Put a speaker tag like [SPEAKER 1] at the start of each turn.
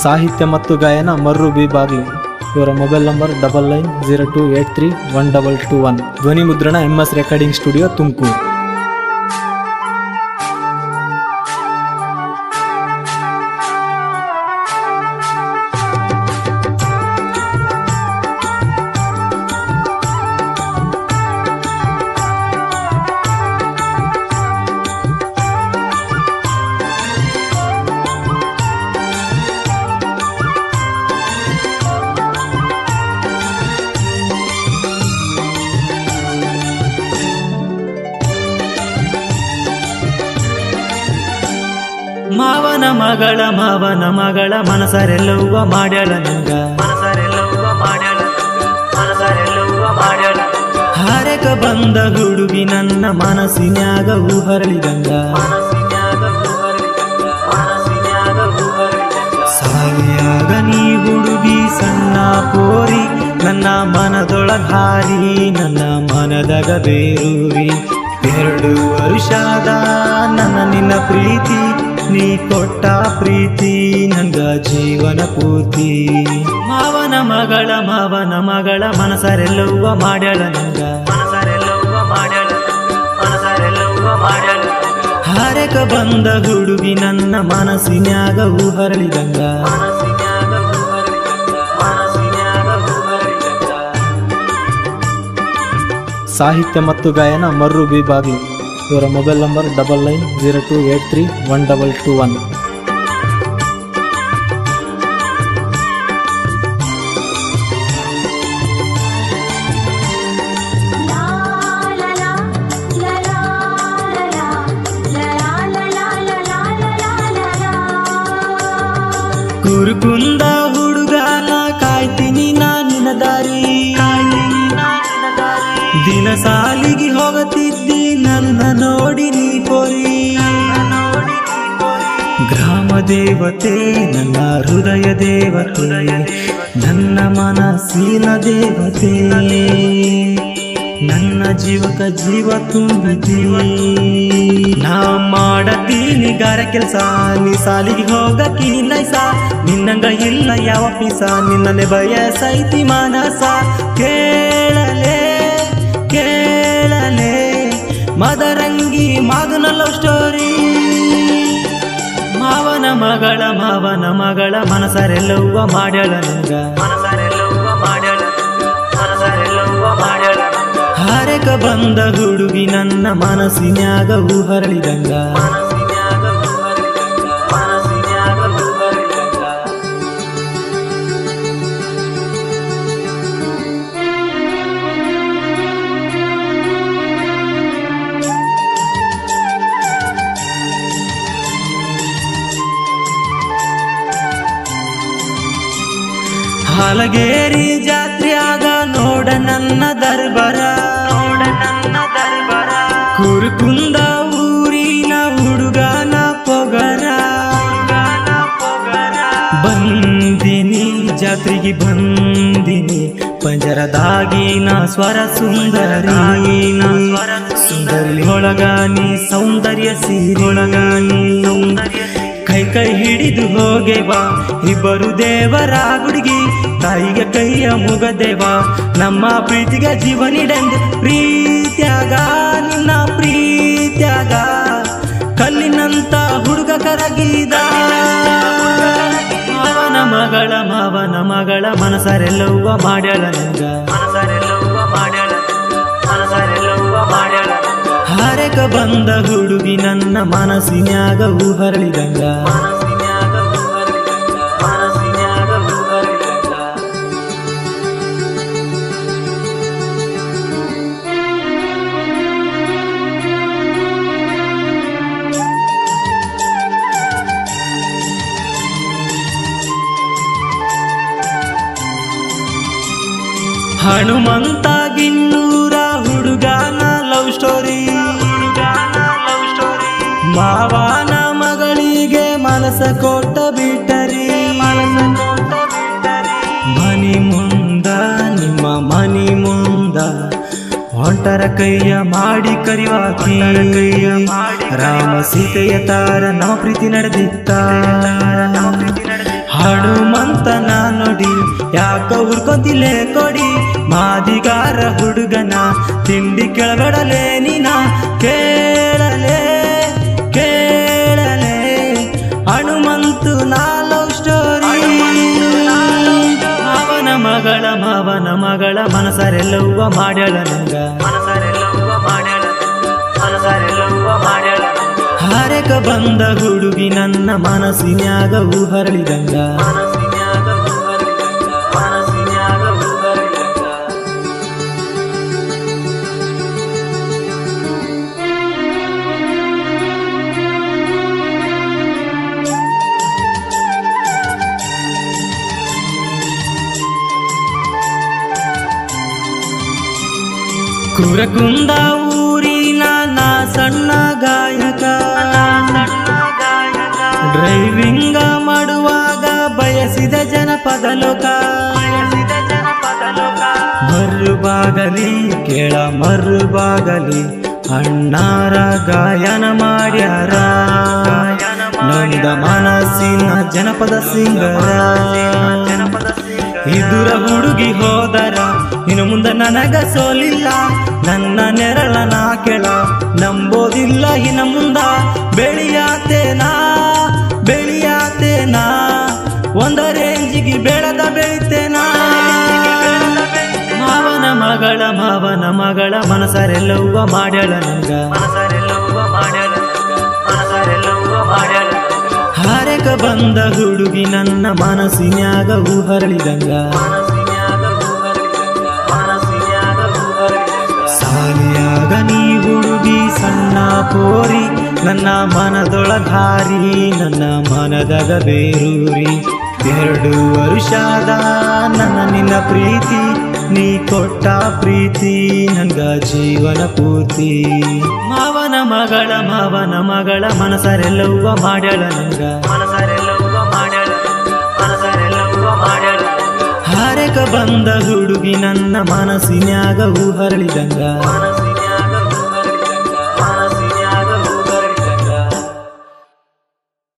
[SPEAKER 1] ಸಾಹಿತ್ಯ ಮತ್ತು ಗಾಯನ ಮರ್ರು ಬಿ ಬಾಗ್ಲಿ. ಇವರ ಮೊಬೈಲ್ ನಂಬರ್ 9902831221. ಧ್ವನಿ ಮುದ್ರಣ MS ರೆಕಾರ್ಡಿಂಗ್ ಸ್ಟುಡಿಯೋ, ತುಮಕೂರು.
[SPEAKER 2] ಮಾವನ ಮಗಳ ಮನಸರೆಲ್ಲವ್ವ ಮಾಡ್ಯಾಳ ನಂಗ, ಹಾರೆಕ ಬಂದ ಹುಡುಗಿ ನನ್ನ ಮನಸ್ಸಿನ್ಯಾಗ ಹರಳಿದಂಗ. ಸಾಲಿಯಾಗ ನೀ ಹುಡುಗಿ ಸಣ್ಣ ಪೋರಿ, ನನ್ನ ಮನದೊಳಗ ಹಾರಿ ನನ್ನ ಮನದಾಗ ಬೇರೂರಿ. 2 ವರ್ಷದ ನನ್ನ ನಿನ್ನ ಪ್ರೀತಿ, ನೀ ಕೊಟ್ಟ ಪ್ರೀತಿ ನಂಗ ಜೀವನ ಪೂರ್ತಿ. ಮಾವನ ಮಗಳ ಮನಸರೆಲ್ಲವ್ವ ಮಾಡ್ಯಾಳ ನಂಗ, ಹಾರೆಕ ಬಂದ ಹುಡುಗಿ ನನ್ನ ಮನಸ್ಸಿನ್ಯಾಗ ಹರಳಿದಂಗ.
[SPEAKER 1] ಸಾಹಿತ್ಯ ಮತ್ತು ಗಾಯನ ಮರ್ರು ಬಿ ಬಾಗ್ಲಿ. ಇವರ ಮೊಬೈಲ್ ನಂಬರ್ 9902831221.
[SPEAKER 2] ಕುರುಕುಂದ ಹುಡುಗನ ಕಾಯ್ತೀನಿ ನಾ ನಿನ್ನ ದಾರಿ, ದಿನ ಸಾಲಿಗೆ ಹೋಗತಿದ್ದಿ ನನ್ನ ನೋಡಿ ನೀ ಪೋರಿ. ಗ್ರಾಮ ದೇವತೆ ನನ್ನ ಹೃದಯ ದೇವತೆ, ನನ್ನ ಮನಸ್ಸಿನ ದೇವತೆ, ನನ್ನ ಜೀವಕ ಜೀವ ತುಂಬಿದಿ. ನಾ ಮಾಡತೀನಿ ಗಾರ ಕೆಲಸ, ನೀ ಸಾಲಿಗೆ ಹೋಗಕಿ ನೈಸ, ನಿನ್ನಂಗ ಇಲ್ಲ ಯಾವ ಪಿಸ, ನಿನ್ನನೆ ಬಯಸೈತಿ ಮನಸ. ಕೇಳಲೇ ಮದರಂಗಿ ಮಾದನ ಲವ್ ಸ್ಟೋರಿ. ಮಾವನ ಮಗಳ ಮನಸರೆಲ್ಲವ್ವ ಮಾಡ್ಯಾಳ ನಂಗ, ಹಾರೆಕ ಬಂದ ಹುಡುಗಿ ನನ್ನ ಮನಸ್ಸಿನ್ಯಾಗ ಹರಳಿದಂಗ. ಹಾಲಗೇರಿ ಜಾತ್ರೆಯಾಗ ನೋಡ ನನ್ನ ದರ್ಬಾರ, ಕುರುಕುಂದ ಊರಿನ ಹುಡುಗನ ಪೊಗರ. ಬಂದಿನಿ ಜಾತ್ರೆಗೆ ಬಂದಿನಿ, ಪಂಜರದಾಗಿನ ಸ್ವರ ಸುಂದರಿ. ಸುಂದರಿ ಒಳಗ ನೀ ಸೌಂದರ್ಯ ಸೀರೊಳಗ ನೀ ಕೈ ಹಿಡಿದು ಹೋಗೆವಾ, ಇಬ್ಬರು ದೇವರ ಗುಡುಗಿ, ತಾಯಿಗೆ ಕೈಯ ಮುಗದೇವಾ. ನಮ್ಮ ಪ್ರೀತಿಗೆ ಜೀವನಿಡೆಂದು ಪ್ರೀತ್ಯಾಗ, ನಿನ್ನ ಪ್ರೀತ್ಯಾಗ ಕಲ್ಲಿನಂತ ಹುಡುಗ ಕರಗಿದ. ಮಾವನ ಮಗಳ ಮನಸರೆಲ್ಲವ್ವ ಮಾಡ್ಯಾಳ ನಂಗ, ಹಾರೆಕ ಬಂದ ಹುಡುಗಿ ನನ್ನ ಮನಸ್ಸಿನ್ಯಾಗ ಹರಳಿದಂಗ. ಹನುಮಂತ ಗಿನ್ನೂರ ಹುಡುಗನ ಲವ್ ಸ್ಟೋರಿ. ಮಾವನ ಮಗಳಿಗೆ ಮನಸ ಕೊಟ್ಟ ಬಿಟ್ಟರಿ, ಮನಿ ಮುಂದ ನಿಮ್ಮ ಮನಿ ಮುಂದ ಹೊಂಟರ ಕೈಯ ಮಾಡಿ ಕರಿವಾಕಿ. ರಾಮ ಸೀತೆಯ ತಾರ ನಮ್ಮ ಪ್ರೀತಿ ನಡೆದಿತ್ತ, ಹಾಡು ಯಾಕ ಹುರ್ಕೊಂತಿಲೆ ಕೊಡಿ ಮಾದಿಗಾರ ಹುಡುಗನ ತಿಂಡಿ ಕೆಳಗಡಲೆ ನೀನ ಕೇಳಲೆ ಕೇಳಲೆ ಹನುಮಂತು ನಾ ಲವ್ ಸ್ಟೋರಿ ಮಾವನ ಮಗಳ ಮನಸರೆಲ್ಲವ್ವ ಮಾಡ್ಯಾಳ ನಂಗ ಹಾರೆಕ ಬಂದ ಹುಡುಗಿ ನನ್ನ ಮನಸ್ಸಿನ್ಯಾಗ ಹರಳಿದಂಗ ಕುರಕುಂದ ಊರಿನ ನಾ ಸಣ್ಣ ಗಾಯಕ ಡ್ರೈವಿಂಗ ಮಾಡುವಾಗ ಬಯಸಿದ ಜನಪದ ಲೋಕ ಮರುಬಾಗಲಿ ಕೇಳ ಮರುಬಾಗಲಿ ಅಣ್ಣಾರ ಗಾಯನ ಮಾಡ್ಯಾರ ನೊಂದ ಮನಸ್ಸಿನ ಜನಪದ ಸಿಂಗರ ಇದುರ ಹುಡುಗಿ ಹೋದರ ಇನ್ನು ಮುಂದೆ ನನಗ ಸೋಲಿಲ್ಲ ನನ್ನ ನೆರಳನ ಕೆಳ ನಂಬೋದಿಲ್ಲ ಇನ್ನ ಮುಂದ ಬೆಳೆಯಾತೇನಾ ಒಂದ ರೇಂಜಿಗೆ ಬೆಳಿತೇನಾ ಮಾವನ ಮಗಳ ಮನಸರೆಲ್ಲವ್ವ ಮಾಡ್ಯಾಳ ನಂಗ ಹಾರೆಕ ಬಂದ ಹುಡುಗಿ ನನ್ನ ಮನಸ್ಸಿನ್ಯಾಗ ಹರಳಿದಂಗ ಸಾಲಿಯಾಗ ನೀ ಹುಡುಗಿ ಸಣ್ಣ ಪೋರಿ ನನ್ನ ಮನದೊಳಗಾರಿ ನನ್ನ ಮನದಾಗ ಬೇರೂರಿ 2 ವರ್ಷದ ನನ್ನ ನಿನ್ನ ಪ್ರೀತಿ ನೀ ಕೊಟ್ಟ ಪ್ರೀತಿ ನಂಗ ಜೀವನ ಪೂರ್ತಿ ಮಾವನ ಮಗಳ ಮನಸರೆಲ್ಲವ್ವ ಮಾಡ್ಯಾಳ ನಂಗ ಹಾರೆಕ ಬಂದ ಹುಡುಗಿ ನನ್ನ ಮನಸ್ಸಿನ್ಯಾಗ ಹರಳಿದಂಗ